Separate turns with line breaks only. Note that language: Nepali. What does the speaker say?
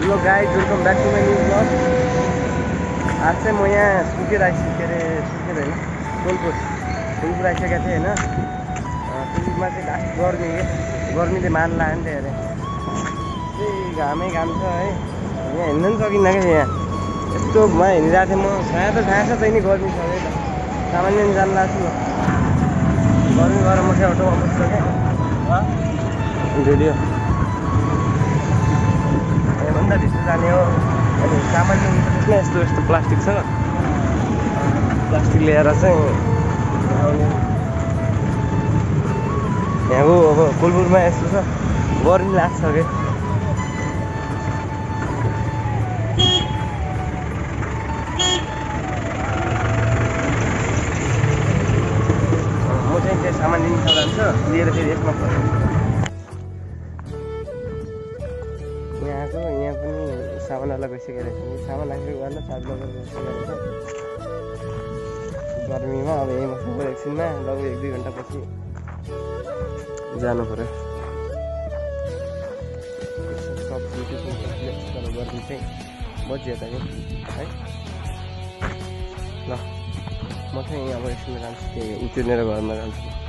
Hello guys, welcome back to my new blog. आज चाहिँ म यहाँ सुकेर आइसकेर होइन फुलपुर आइसकेको थिएँ होइन। फुलपुरमा चाहिँ लास्ट गर्मीले मान लाग्यो नि त। हेरेँ त्यही घामै घाम छ है, यहाँ हिँड्नु पनि सकिनँ क्या। यहाँ यस्तोमा हिँडिरहेको थिएँ म। छाया छ नि, गर्मी छ है त। सामान्य जानु लाग्छु गर्मी गएर म चाहिँ अटोमा बस्छ क्या। भिडियो भन्दा भित्र जाने हो। अनि सामान्य त्यसमा यस्तो प्लास्टिक छ, प्लास्टिक ल्याएर चाहिँ यहाँको अब फुलपुरमा यस्तो छ, गर्मी लाग्छ कि। म चाहिँ त्यहाँ सामान लिन जान्छ, लिएर फेरि यसमा पर्छ। यहाँ पनि सामानवाला गइसकेको रहेछ। सामान राखेर उहाँलाई चार्ज लगेर गइसकेको रहेछ गर्मीमा। अब यहीँ बस्नु पऱ्यो, एकछिनमा लगभग 1-2 घन्टापछि जानु पऱ्यो। सब तर गर्मी चाहिँ बजियो त है। ल म चाहिँ अब एकछिनमा जान्छु, त्यही उत्रिनेर घरमा जान्छु।